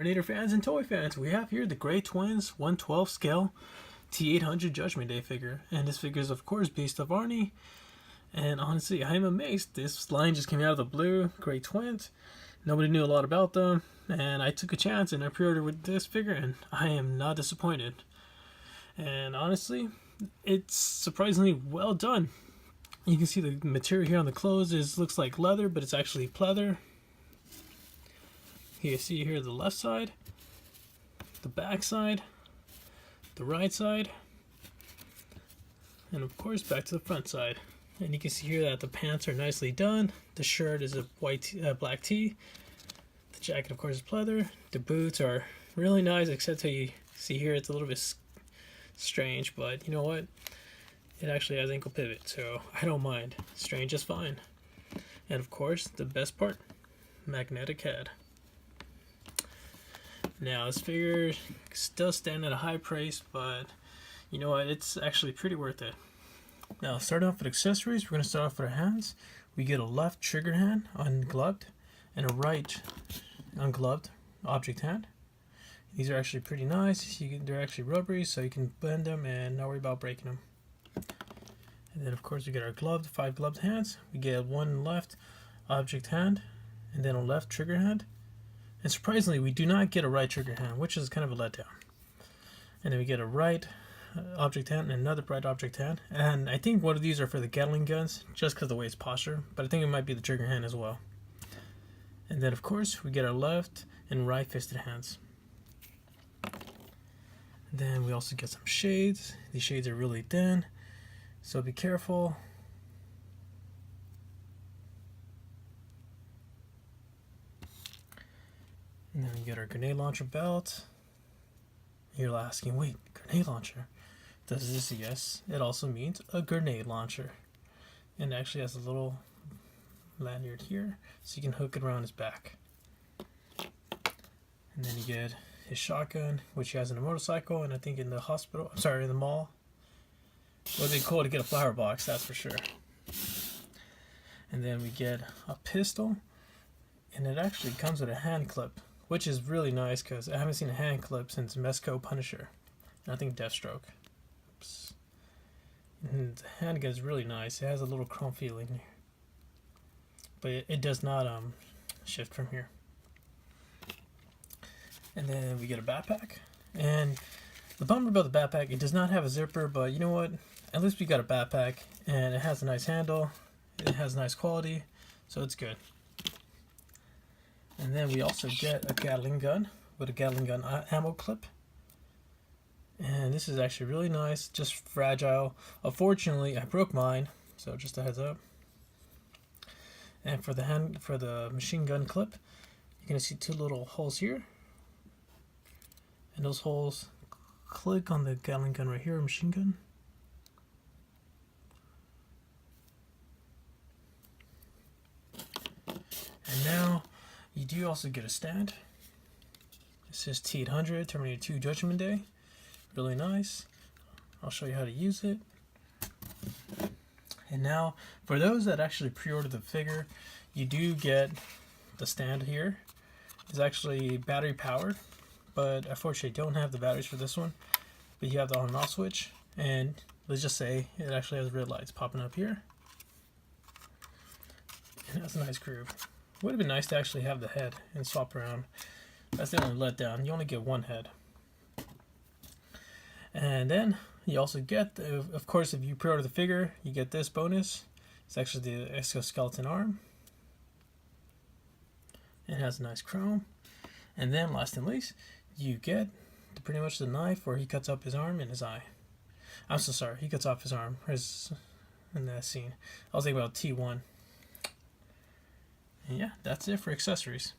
Terminator fans and toy fans, we have here the Great Twins 1/12 scale T800 Judgment Day figure. And this figure is of course based off Arnie. And honestly, I am amazed. This line just came out of the blue. Great Twins. Nobody knew a lot about them. And I took a chance and I pre-ordered with this figure and I am not disappointed. And honestly, it's surprisingly well done. You can see the material here on the clothes looks like leather, but it's actually pleather. You see here the left side, the back side, the right side, and of course back to the front side. And you can see here that the pants are nicely done. The shirt is a black tee. The jacket of course is pleather. The boots are really nice, except how you see here it's a little bit strange, but you know what? It actually has ankle pivot, so I don't mind. Strange is fine. And of course, the best part, magnetic head. Now this figure does stand at a high price, but you know what, it's actually pretty worth it. Now starting off with accessories, we're going to start off with our hands. We get a left trigger hand ungloved and a right ungloved object hand. These are actually pretty nice. They're actually rubbery, so you can bend them and not worry about breaking them. And then of course we get our gloved, 5 gloved hands. We get one left object hand and then a left trigger hand. And surprisingly, we do not get a right trigger hand, which is kind of a letdown. And then we get a right object hand and another right object hand. And I think one of these are for the Gatling guns, just because of the way it's postured. But I think it might be the trigger hand as well. And then of course, we get our left and right fisted hands. And then we also get some shades. These shades are really thin, so be careful. And then we get our grenade launcher belt. You're asking, wait, grenade launcher? Does this? Yes, it also means a grenade launcher. And it actually has a little lanyard here, so you can hook it around his back. And then you get his shotgun, which he has in a motorcycle, and I think in the hospital, in the mall. It would be cool to get a flower box, that's for sure. And then we get a pistol, and it actually comes with a hand clip, which is really nice because I haven't seen a hand clip since Mesco Punisher. And I think Deathstroke. Oops. And the handgun is really nice. It has a little chrome feeling here. But it does not shift from here. And then we get a backpack. And the bummer about the backpack, it does not have a zipper, but you know what? At least we got a backpack, and it has a nice handle. It has nice quality, so it's good. And then we also get a Gatling gun with a Gatling gun ammo clip. And this is actually really nice, just fragile. Unfortunately, I broke mine, so just a heads up. And for the machine gun clip, you're gonna see 2 little holes here. And those holes click on the Gatling gun right here, machine gun. And now you do also get a stand. It says T800 Terminator 2 Judgment Day. Really nice. I'll show you how to use it. And now, for those that actually pre-ordered the figure, you do get the stand here. It's actually battery powered, but unfortunately I don't have the batteries for this one. But you have the on and off switch, and let's just say it actually has red lights popping up here. And that's a nice groove. Would have been nice to actually have the head and swap around. That's the only letdown. You only get one head. And then you also get, of course, if you pre-order the figure, you get this bonus. It's actually the exoskeleton arm. It has a nice chrome. And then last and least, you get pretty much the knife where he cuts up his arm and his eye. I'm so sorry, he cuts off his arm in that scene. I was thinking about T1. And yeah, that's it for accessories.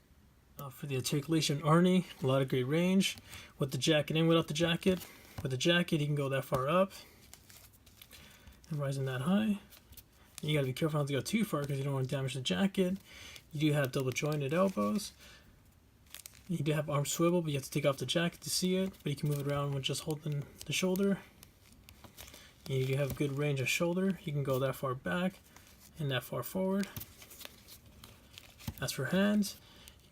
For the Articulation Arnie, a lot of great range with the jacket and without the jacket. With the jacket, you can go that far up and rising that high. And you gotta be careful not to go too far because you don't want to damage the jacket. You do have double jointed elbows. You do have arm swivel, but you have to take off the jacket to see it. But you can move it around with just holding the shoulder. And you do have good range of shoulder. You can go that far back and that far forward. As for hands,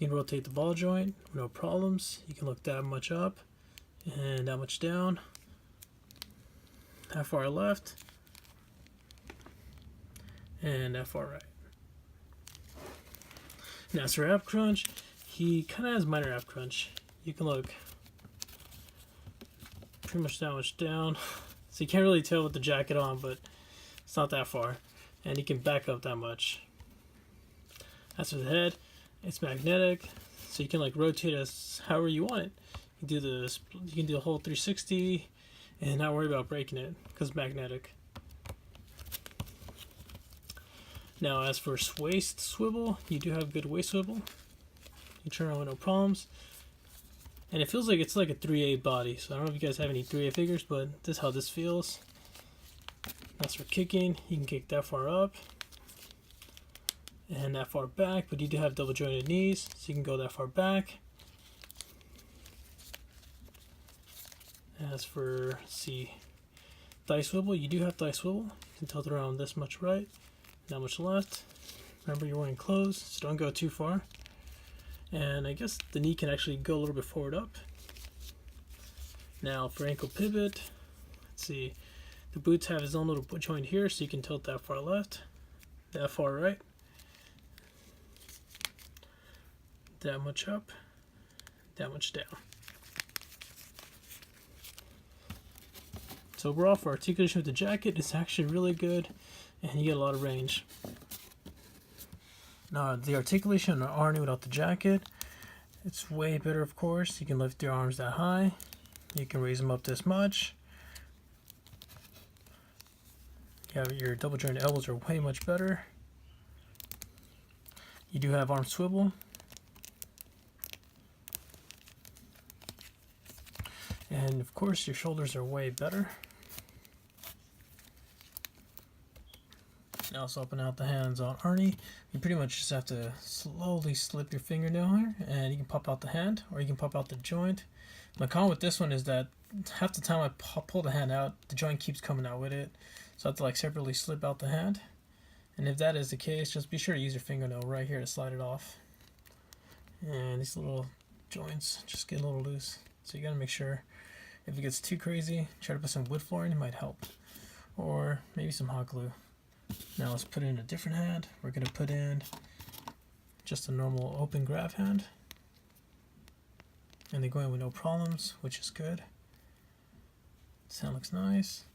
You can rotate the ball joint, no problems. You can look that much up and that much down, that far left, and that far right. Now, as for ab crunch, he kind of has minor ab crunch. You can look pretty much that much down. So you can't really tell with the jacket on, but it's not that far. And you can back up that much. As for the head, it's magnetic, so you can like rotate as however you want it. You can do the whole 360 and not worry about breaking it because it's magnetic. Now, as for waist swivel, you do have good waist swivel. You turn around with no problems. And it feels like it's like a 3A body. So I don't know if you guys have any 3A figures, but this is how this feels. As for kicking, you can kick that far up and that far back, but you do have double jointed knees, so you can go that far back. As for, let's see, thigh swivel, you do have thigh swivel. You can tilt it around this much right, that much left. Remember, you're wearing clothes, so don't go too far. And I guess the knee can actually go a little bit forward up. Now for ankle pivot, let's see, the boots have his own little joint here, so you can tilt that far left, that far right, that much up, that much down. So overall, for articulation with the jacket, it's actually really good, and you get a lot of range. Now, the articulation on Arnie without the jacket, it's way better, of course. You can lift your arms that high. You can raise them up this much. You have your double jointed elbows are way much better. You do have arm swivel. And of course, your shoulders are way better. Now, also open out the hands on Arnie. You pretty much just have to slowly slip your finger down here, and you can pop out the hand, or you can pop out the joint. My con with this one is that half the time I pull the hand out, the joint keeps coming out with it, so I have to like separately slip out the hand. And if that is the case, just be sure to use your fingernail right here to slide it off. And these little joints just get a little loose, so you gotta make sure. If it gets too crazy, try to put some wood flooring, it might help, or maybe some hot glue. Now let's put in a different hand. We're going to put in just a normal open grab hand. And they go in with no problems, which is good. This hand looks nice.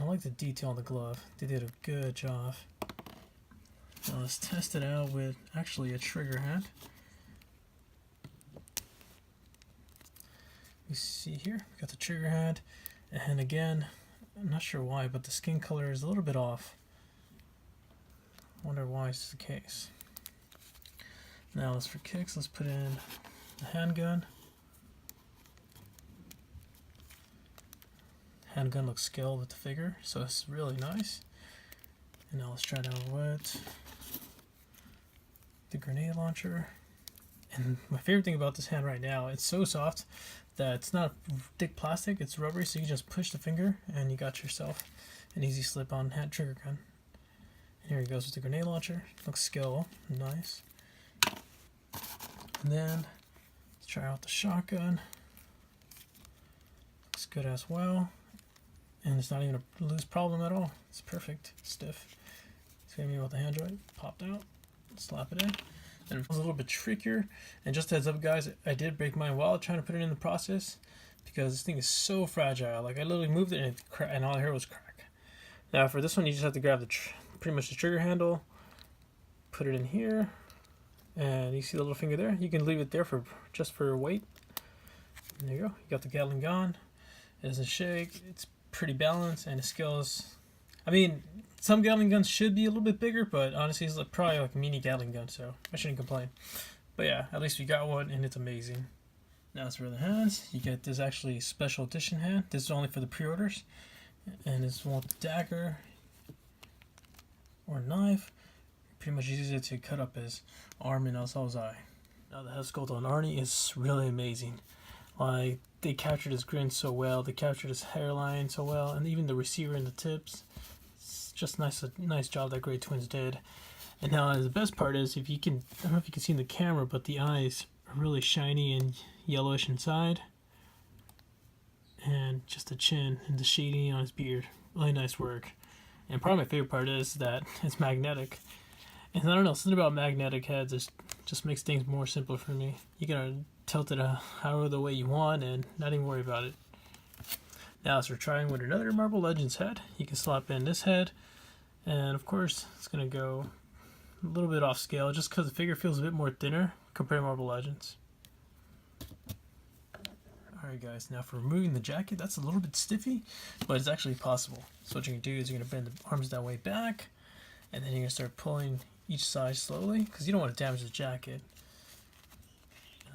I like the detail on the glove. They did a good job. Now let's test it out with actually a trigger hand. You see here, we got the trigger hand. And again, I'm not sure why, but the skin color is a little bit off. Wonder why it's the case. Now as for kicks, let's put in the handgun. Handgun looks scaled with the figure, so it's really nice. And now let's try it out with the grenade launcher. And my favorite thing about this hand right now, it's so soft that it's not thick plastic, it's rubbery, so you just push the finger and you got yourself an easy slip-on hand trigger gun. And here he goes with the grenade launcher. Looks skillful, nice. And then let's try out the shotgun. Looks good as well. And it's not even a loose problem at all. It's perfect, stiff. Same here with the hand joint, popped out, slap it in. And it was a little bit trickier. And just a heads up, guys, I did break mine while trying to put it in the process because this thing is so fragile. Like I literally moved it and all I heard was crack. Now for this one, you just have to grab the pretty much the trigger handle, put it in here, and you see the little finger there. You can leave it there for just for weight. And there you go. You got the Gatling gun. It doesn't shake. It's pretty balanced, and it scales. I mean, some Gatling guns should be a little bit bigger, but honestly, it's probably like a mini Gatling gun, so I shouldn't complain. But yeah, at least we got one, and it's amazing. Now as for the hands, you get this actually special edition hand. This is only for the pre-orders, and it's one with the dagger or knife. Pretty much use it to cut up his arm and also his eye. Now the head sculpt on Arnie is really amazing. Like, they captured his grin so well, they captured his hairline so well, and even the receiver and the tips. It's just a nice job that Great Twins did. And now the best part is, if you can, I don't know if you can see in the camera, but the eyes are really shiny and yellowish inside. And just the chin and the shading on his beard. Really nice work. And probably my favorite part is that it's magnetic. And I don't know, something about magnetic heads just makes things more simple for me. You can tilt it however the way you want and not even worry about it. Now as we're trying with another Marvel Legends head, you can slap in this head. And of course, it's going to go a little bit off scale just because the figure feels a bit more thinner compared to Marvel Legends. Alright guys, now for removing the jacket, that's a little bit stiffy, but it's actually possible. So what you're going to do is you're going to bend the arms that way back, and then you're going to start pulling each side slowly, because you don't want to damage the jacket.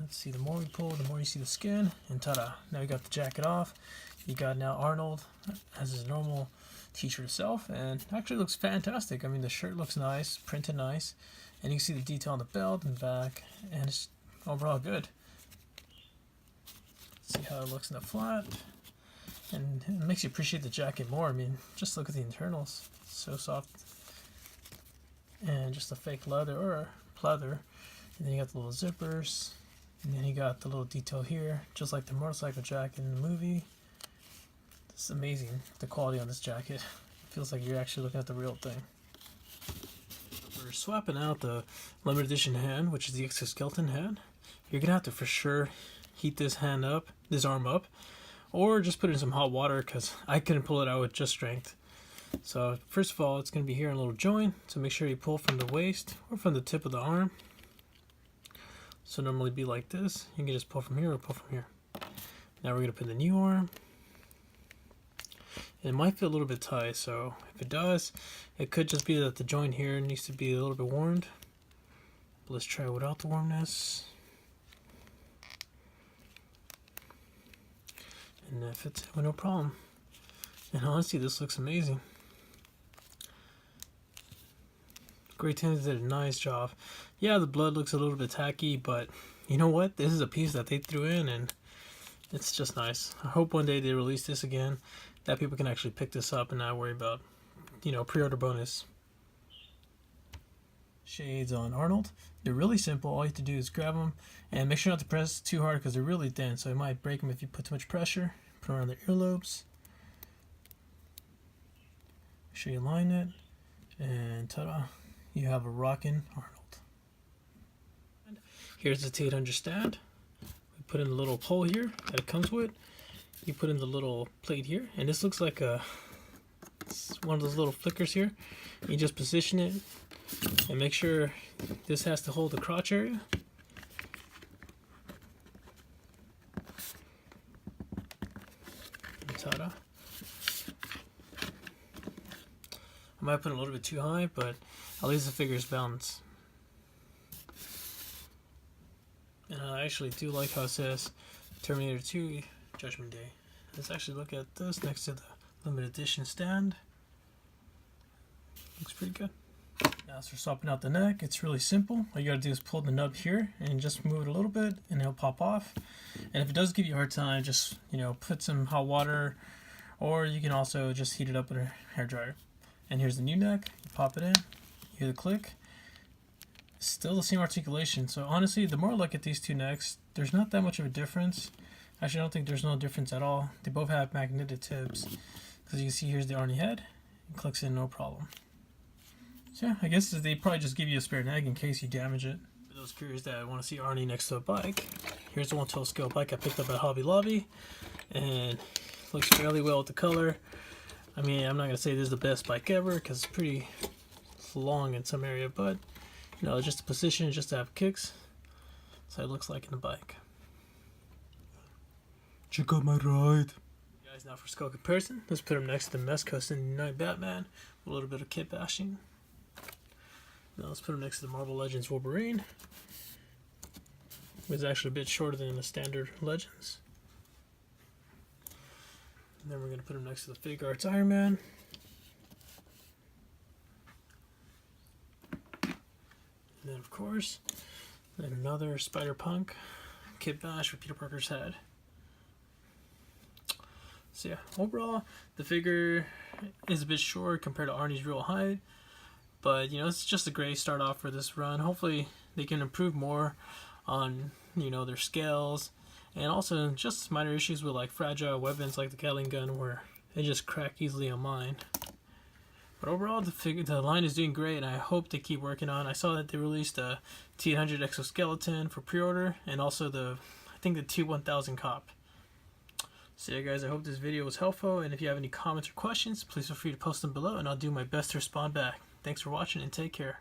Let's see, the more we pull, the more you see the skin, and ta-da! Now we got the jacket off. You got now Arnold as his normal t-shirt itself, and actually looks fantastic. I mean, the shirt looks nice, printed nice, and you can see the detail on the belt and back, and it's overall good. See how it looks in the flat, and it makes you appreciate the jacket more. I mean, just look at the internals, it's so soft, and just a fake leather or pleather. And then you got the little zippers, and then you got the little detail here, just like the motorcycle jacket in the movie. It's amazing, the quality on this jacket. It feels like you're actually looking at the real thing. We're swapping out the limited edition hand, which is the exoskeleton hand. You're gonna have to for sure heat this arm up, or just put it in some hot water, because I couldn't pull it out with just strength. So first of all, it's going to be here in a little joint, so make sure you pull from the waist or from the tip of the arm. So normally be like this, you can just pull from here or pull from here. Now we're going to put the new arm. It might feel a little bit tight, so if it does, it could just be that the joint here needs to be a little bit warmed. But let's try without the warmness. And that fits with no problem. And honestly, this looks amazing. Great Twins did a nice job. Yeah, the blood looks a little bit tacky, but you know what? This is a piece that they threw in, and it's just nice. I hope one day they release this again, that people can actually pick this up and not worry about, you know, pre-order bonus. Shades on Arnold. They're really simple. All you have to do is grab them and make sure not to press too hard, because they're really thin, so it might break them if you put too much pressure. Put them around the earlobes. Make sure you line it, and ta-da! You have a rockin' Arnold. Here's the T800 stand. We put in the little pole here that it comes with. You put in the little plate here, and this looks like it's one of those little flickers here. You just position it and make sure this has to hold the crotch area. And ta-da! I might put it a little bit too high, but at least the figure is balanced. And I actually do like how it says Terminator 2 Judgment Day. Let's actually look at this next to the limited edition stand. Looks pretty good. Now as for swapping out the neck, it's really simple. All you gotta do is pull the nub here and just move it a little bit, and it'll pop off. And if it does give you a hard time, just, you know, put some hot water, or you can also just heat it up with a hairdryer. And here's the new neck. You pop it in, you hear the click. Still the same articulation. So honestly, the more I look at these two necks, there's not that much of a difference. Actually, I don't think there's no difference at all. They both have magnetic tips. Because you can see here's the Arnie head. It clicks in no problem. So yeah, I guess they probably just give you a spare neck in case you damage it. For those curious that want to see Arnie next to a bike, here's the 112 scale bike I picked up at Hobby Lobby. And looks fairly well with the color. I mean, I'm not going to say this is the best bike ever, because it's pretty long in some area, but you know, just the position, just to have kicks. So it looks like in the bike. Check out my ride. Guys, now for skull comparison, let's put him next to the Mess Custom Night Batman, with a little bit of kit bashing. Now let's put him next to the Marvel Legends Wolverine. It's actually a bit shorter than the standard Legends. And then we're going to put him next to the Fake Arts Iron Man. And then of course, then another Spider-Punk kit bash with Peter Parker's head. So yeah, overall, the figure is a bit short compared to Arnie's real height, But you know, it's just a great start off for this run. Hopefully they can improve more on, you know, their scales, and also just minor issues with like fragile weapons like the Gatling gun where they just crack easily on mine. But overall, the line is doing great, and I hope they keep working on. I saw that they released a T800 exoskeleton for pre-order, and also I think the T1000 cop. So yeah guys, I hope this video was helpful, and if you have any comments or questions, please feel free to post them below, and I'll do my best to respond back. Thanks for watching, and take care.